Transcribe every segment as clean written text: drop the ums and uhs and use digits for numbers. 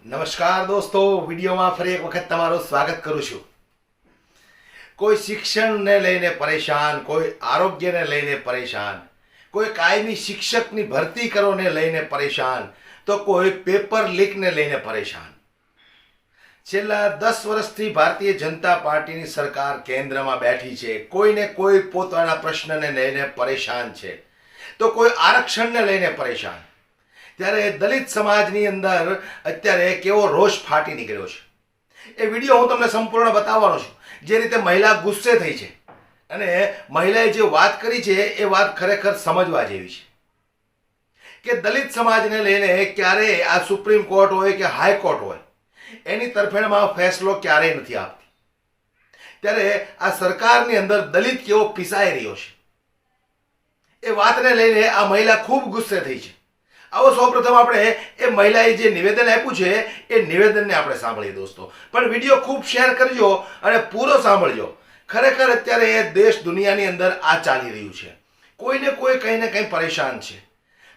नमस्कार दोस्तों, विडियो में फरी एक वखत तमारो स्वागत करूँ छूं। कोई शिक्षण ने लईने परेशान, कोई आरोग्य ने लईने परेशान, कोई कायमी शिक्षक की भर्ती करो ने लईने परेशान, तो कोई पेपर लीक ने लईने परेशान। छेल्ला 10 वर्षथी भारतीय जनता पार्टी की सरकार केंद्र में बैठी है। कोई ने कोई पोताना प्रश्न ने लईने परेशान है, तो कोई आरक्षण ने लईने परेशान। त्यारे दलित समाजनी अंदर अत्यारे केवो रोष फाटी निकळ्यो छे। ए विडियो हूँ तमने संपूर्ण बताववानो छुं। जे रीते महिला गुस्से थई छे अने महिलाए जे वात करी छे ए वात खरेखर समजवा जेवी छे के दलित समाजने लईने क्यारे आ सुप्रीम कोर्ट होय के हाई कोर्ट होय एनी तरफेणमां फैसलो क्यारेय नथी आपती। त्यारे आ सरकारनी अंदर दलित केवो पीसाई रह्यो छे ए वातने लईने आ महिला खूब गुस्से थई छे। आओ सौप्रथम આપણે એ મહિલાએ જે નિવેદન આપ્યું છે એ નિવેદનને આપણે સાંભળીએ દોસ્તો, પણ વિડિયો ખૂબ શેર કરજો અને પૂરો સાંભળજો। ખરેખર અત્યારે એ દેશ દુનિયાની અંદર આ ચાલી રહ્યું છે। કોઈને કોઈ કંઈ ને કંઈ પરેશાન છે,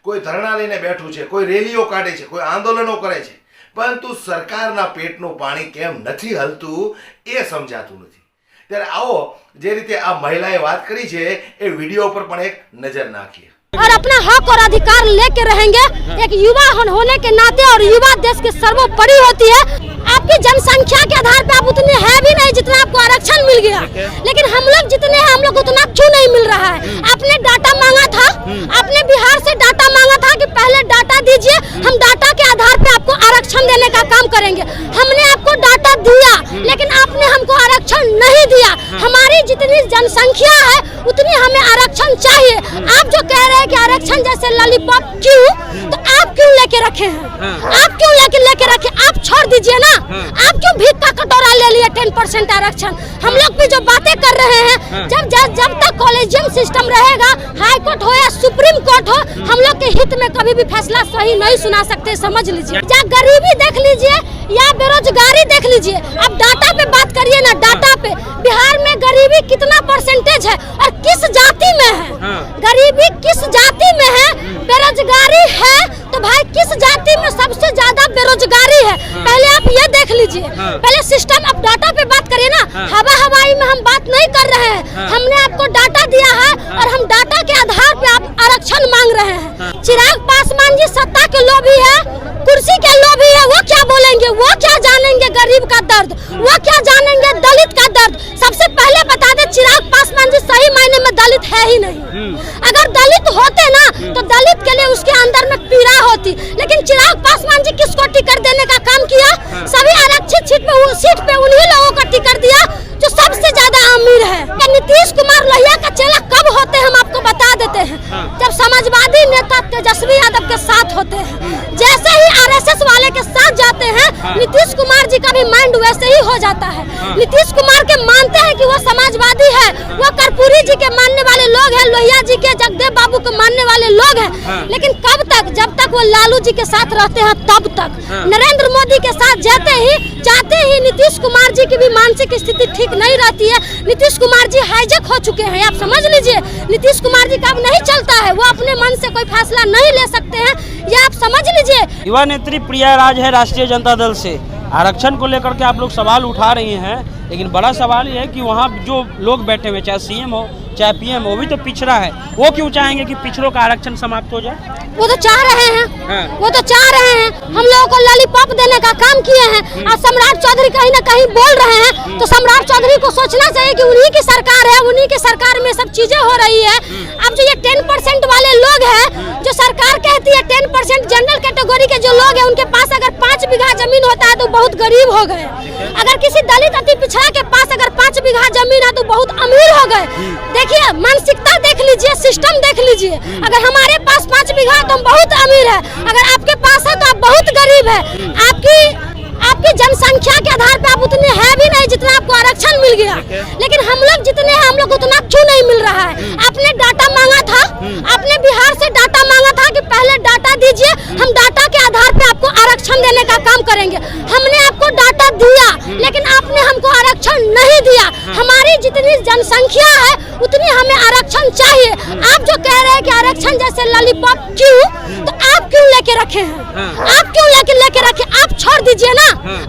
કોઈ ધરણા લઈને બેઠું છે, કોઈ રેલીઓ કાઢે છે, કોઈ આંદોલનો કરે છે, પરંતુ સરકારના પેટનું પાણી કેમ નથી હલતું એ સમજાતું નથી। ત્યારે આવો જે રીતે આ મહિલાએ વાત કરી છે એ વિડિયો ઉપર પણ એક નજર નાખીએ और अपना हक और अधिकार लेके रहेंगे। एक युवा होने के नाते, और युवा देश की सर्वोपरि होती है। आपकी जनसंख्या के आधार पे आप उतने हैं भी नहीं जितना आपको आरक्षण मिल गया, लेकिन हम लोग जितने हैं हम लोग उतना क्यों नहीं मिल रहा है? आपने डाटा मांगा था, आपने बिहार से डाटा मांगा था कि पहले डाटा दीजिए, हम डाटा के आधार पे आपको आरक्षण देने का काम करेंगे। हमने आपको डाटा दिया, लेकिन आपने हमको आरक्षण नहीं दिया। हमारी जितनी जनसंख्या है उतनी हमें आरक्षण चाहिए। आप जो कह रहे हैं कि आरक्षण जैसे लॉलीपॉप क्यों, तो आप क्यों लेके रखे हैं? आप क्यों लेके रखे? आप छोड़ दीजिए ना। आप क्यों भीख का कटोरा ले लिए 10% आरक्षण? हम लोग भी जो बातें कर रहे हैं, जब तक कॉलेजियम सिस्टम रहेगा, हाई कोर्ट हो या सुप्रीम कोर्ट हो, हम लोग के हित में कभी भी फैसला सही नहीं सुना सकते, समझ लीजिए। या गरीबी देख लीजिए या बेरोजगारी देख लीजिए। अब डाटा पे बात करिए ना, डाटा पे बिहार में गरीबी कितना परसेंटेज है और किस जाति में है? गरीबी किस जाति में है? बेरोजगारी है तो भाई किस जाति में सबसे ज्यादा बेरोजगारी है? पहले आप ये देख लीजिए। पहले सिस्टम, अब डाटा पे बात करिए ना। हवाई में हम बात नहीं कर रहे हैं। हमने आपको डाटा दिया है और हम डाटा के आधार पे आप आरक्षण मांग रहे हैं। चिराग पासवान जी सत्ता के लोभी है, कुर्सी के लोभी है। वो क्या बोलेंगे? वो क्या जानेंगे गरीब का दर्द? वो क्या जानेंगे दलित का दर्द? सबसे पहले बता दे, चिराग पासवान जी सही मायने में दलित है ही नहीं। अगर दलित होते ना तो दलित के लिए उसके अंदर में पीड़ा होती, लेकिन चिराग पासवान जी किसको टिकट देने का काम किया? सभी आरक्षित सीट पे उन्हीं लोगों को टिकट दिया जो सबसे ज्यादा अमीर है। नीतीश कुमार लोहिया का चेला कब होते हैं हम आपको बता देते हैं, जब समाजवादी नेता तेजस्वी यादव के साथ होते हैं। जैसे ही आरएसएस वाले के साथ जाते हैं, नीतीश कुमार जी का भी माइंड वैसे ही हो जाता है। नीतीश कुमार के मानते हैं कि वो समाजवादी है, वो कर्पूरी जी के मानने वाले लोग हैं, लोहिया जी के, जगदेव बाबू के मानने वाले लोग हैं। लेकिन कब तक? जब तक वो लालू जी के साथ रहते हैं तब तक। नरेंद्र मोदी के साथ जाते ही नीतीश कुमार जी की भी मानसिक स्थिति ठीक नहीं रहती है। नीतीश कुमार जी हाईजैक हो चुके हैं, आप समझ लीजिए। नीतीश कुमार जी का अब नहीं चलता है, वो अपने मन से कोई फैसला नहीं ले सकते हैं, ये आप समझ लीजिए। युवा नेत्री प्रिया राज है राष्ट्रीय जनता दल से। आरक्षण को लेकर के आप लोग सवाल उठा रही हैं, लेकिन बड़ा सवाल ये है कि वहाँ जो लोग बैठे हुए, चाहे सीएम हो चाहे पीएम हो, वो भी तो पिछड़ा है। वो क्यों चाहेंगे कि पिछड़ों का आरक्षण समाप्त हो जाए? वो तो चाह रहे हैं, वो तो चाह रहे हैं। हम लोगों को लॉलीपॉप देने का काम किए हैं। आज सम्राट चौधरी कहीं ना कहीं बोल रहे हैं, तो सम्राट चौधरी को सोचना चाहिए कि उन्हीं की सरकार है, उन्हीं की सरकार में सब चीजें हो रही है। अब जो ये 10% वाले लोग हैं, जो सरकार कहती है 10% जनरल कैटेगरी के जो लोग हैं, उनके पास अगर 5 बीघा जमीन होता है तो बहुत गरीब हो गए। अगर किसी दलित अति पिछड़ा के पास अगर 5 बीघा जमीन है तो बहुत अमीर हो गए। देखिए, मानसिकता देख लीजिए, सिस्टम देख लीजिए। अगर हमारे पास 5 बीघा तो हम बहुत अमीर है, अगर आपके पास है तो आप बहुत गरीब है। आपकी जनसंख्या के आधार पे आप उतने हैं भी नहीं जितना आपको आरक्षण मिल गया, लेकिन हम लोग जितने हैं हम लोग उतना क्यों नहीं मिल रहा है? आपने डाटा मांगा था, आपने बिहार से डाटा मांगा था कि पहले डाटा दीजिए, हम डाटा के आधार पे आपको आरक्षण देने का काम करेंगे। हमने आपको डाटा दिया, लेकिन आपने हमको आरक्षण नहीं दिया। हमारी जितनी जनसंख्या है उतनी हमें आरक्षण चाहिए। आप जो कह रहे हैं कि आरक्षण जैसे लॉलीपॉप क्यों, तो आप क्यों लेके रखे हैं? आप क्यों लेके रखे? आप छोड़ दीजिए ना।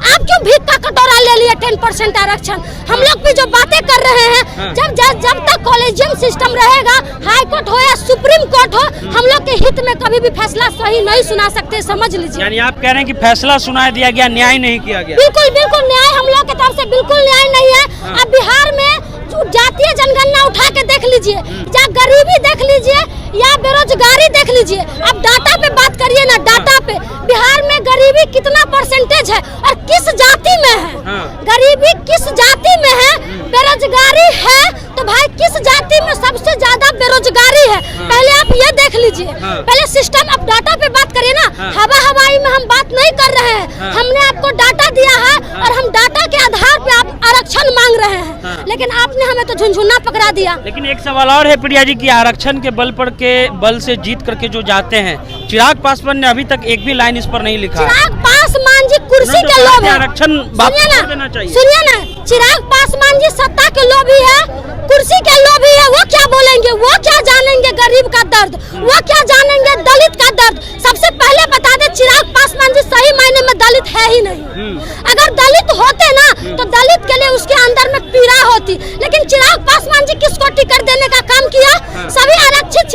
आप क्यों भीख का कटोरा ले लिए 10% आरक्षण? हम लोग भी जो बातें कर रहे हैं, जब तक कॉलेजियम सिस्टम रहेगा, हाई कोर्ट हो या सुप्रीम कोर्ट हो, हम लोग के हित में कभी भी फैसला सही नहीं सुना सकते, समझ लीजिए। यानी आप कह रहे हैं कि फैसला सुना दिया गया, न्याय नहीं किया गया? बिल्कुल बिल्कुल न्याय हम लोग की तरफ से बिल्कुल न्याय नहीं है। अब बिहार में जातीय जनगणना उठा के देख लीजिए, या गरीबी देख लीजिए या बेरोजगारी देख लीजिए। अब डाटा पे बात करिए ना, डाटा पे बिहार में गरीबी कितना परसेंटेज है और किस जाति में है? गरीबी किस जाति में है? बेरोजगारी है तो भाई किस जाति में सबसे ज्यादा बेरोजगारी है? पहले आप ये देख लीजिए, पहले सिस्टम। अब डाटा पे बात करिए ना, हवाई में हम बात नहीं कर रहे हैं। हमने आपको डाटा दिया है और हम डाटा के आधार पे आप आरक्षण मांग रहे हैं, लेकिन आपने हमें तो झुनझुना पकड़ा दिया। लेकिन एक सवाल और है प्रिया जी की, आरक्षण के बल से जीत करके जो जाते हैं, चिराग पासवान ने अभी तक एक भी लाइन इस पर नहीं लिखा। चिराग पासवान जी कुर्सी के लोभ है। आरक्षण सुनिए ना, चिराग पासवान जी सत्ता के लोभी है, कुर्सी के लोभी है। वो क्या बोलेंगे? वो क्या जानेंगे गरीब का दर्द? वो क्या जानेंगे दलित का दर्द? सबसे पहले बता दे, चिराग पासवान जी सही मायने में दलित है ही नहीं। अगर दलित होते ना तो दलित के लिए उसके अंदर में पीड़ा होती। लेकिन चिराग पासवान जी किसको टिकट देने का काम किया? सभी आरक्षित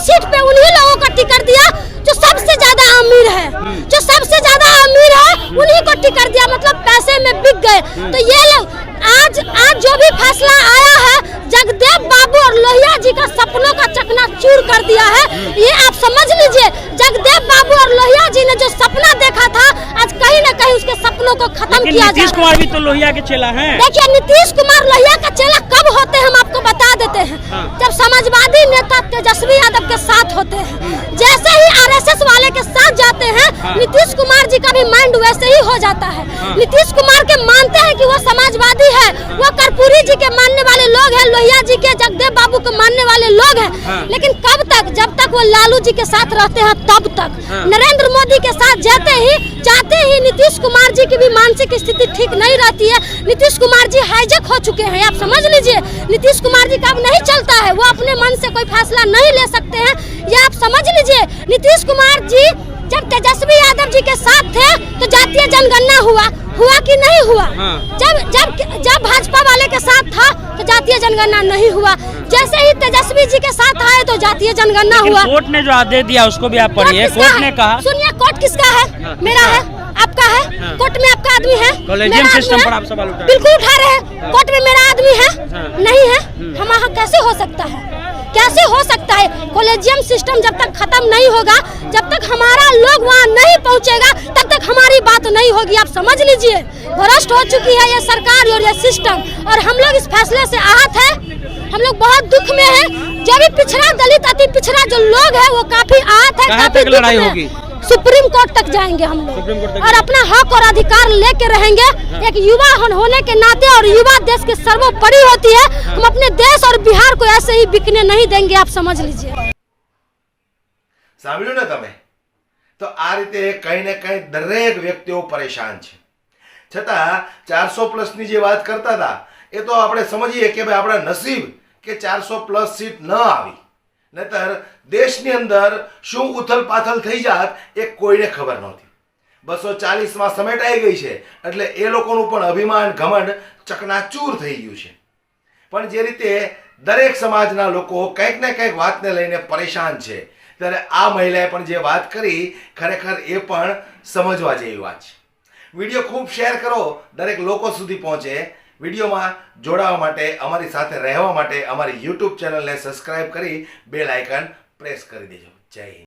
सीट पे उन्हीं लोगों को टिकट दिया जो सबसे ज्यादा अमीर है, जो सबसे ज्यादा अमीर है उन्हीं को टिकट दिया, मतलब पैसे में बिक गए। तो ये लोग आज जो भी फैसला आया है, जगदेव बाबू और लोहिया जी का सपनों का चकनाचूर कर दिया है। ये आप समझ लीजिए, जगदेव बाबू और लोहिया जी ने जो सपना देखा था, आज कहीं न कहीं उसके सपनों को खत्म किया जा रहा है। नीतीश कुमार भी तो लोहिया के चेला हैं। देखिए, नीतीश कुमार लोहिया का चेला कब होते हैं हम आपको बता देते हैं, जब समाजवादी नेता तेजस्वी यादव के साथ होते हैं। जैसे ही आरएसएस वाले के साथ जाते हैं, नीतीश कुमार जी का भी माइंड वैसे ही हो जाता है। नीतीश कुमार के मानते हैं कि वो समाजवादी है, वो कर्पूरी जी के मानने वाले लोग हैं, लोहिया जी के, जगदेव बाबू के मानने वाले लोग हैं। लेकिन कब तक? जब तक वो लालू जी के साथ रहते हैं तब तक। नरेंद्र मोदी के साथ जाते ही नीतीश कुमार जी की भी मानसिक स्थिति ठीक नहीं रहती है। नीतीश कुमार जी हाईजैक हो चुके हैं, आप समझ लीजिए। नीतीश कुमार जी का अब नहीं चलता है, वो अपने मन से कोई फैसला नहीं ले सकते हैं, ये आप समझ लीजिए। नीतीश कुमार जी जब तेजस्वी यादव जी के साथ थे तो जातीय जनगणना हुआ कि नहीं हुआ? जब भाजपा वाले के साथ था तो जातीय जनगणना नहीं हुआ। जैसे ही तेजस्वी जी के साथ आए तो जातीय जनगणना हुआ। कोर्ट ने जो आदेश दिया उसको भी आप पढ़िए। कोर्ट ने कहा, सुनिए, कोर्ट किसका है? मेरा है, आपका है। कोर्ट में आपका आदमी है, कॉलेजियम सिस्टम पर आप सवाल उठा बिल्कुल उठा रहे हैं। कोर्ट में मेरा आदमी है, नहीं है? हम कैसे हो सकता है? कैसे हो सकता है? कॉलेजियम सिस्टम जब तक खत्म नहीं होगा, जब तक हमारा लोग वहाँ नहीं पहुँचेगा, तब तक हमारी बात नहीं होगी। आप समझ लीजिए, भ्रष्ट हो चुकी है ये सरकार और ये सिस्टम, और हम लोग इस फैसले से आहत है। हम लोग बहुत दुख में है। जो भी पिछड़ा, दलित, अति पिछड़ा जो लोग है वो काफी आहत है। कहाँ तक लड़ाई होगी? सुप्रीम कोर्ट तक जाएंगे हम लोग, और अपना हक और अधिकार लेके रहेंगे। एक युवा होने के नाते, और युवा देश की सर्वोपरि होती है, हम अपने देश और बिहार को ऐसे ही बिकने नहीं देंगे, आप समझ लीजिए। સાંભળ્યું ને તમે? તો આ રીતે કઈ ને કઈ દરેક વ્યક્તિઓ પરેશાન છે, છતાં 400+ જે વાત કરતા હતા એ તો આપણે સમજીએ કે ભાઈ આપણા નસીબ કે 400+ સીટ ન આવી, નહીતર દેશની અંદર શું ઉથલ પાથલ થઈ જાત એ કોઈને ખબર નહોતી। 240 સમેટાઈ ગઈ છે એટલે એ લોકોનું પણ અભિમાન, ઘમંડ ચકનાચૂર થઈ ગયું છે। પણ જે રીતે દરેક સમાજના લોકો કંઈક ને કંઈક વાતને લઈને પરેશાન છે, ત્યારે આ મહિલાએ પણ જે વાત કરી, ખરેખર એ પણ સમજવા જેવી વાત છે। વિડીયો ખૂબ શેર કરો, દરેક લોકો સુધી પહોંચે। વિડીયોમાં જોડાવા માટે, અમારી સાથે રહેવા માટે અમારી YouTube ચેનલને સબસ્ક્રાઇબ કરી બેલ આઇકન પ્રેસ કરી દેજો। જય હિન્દ।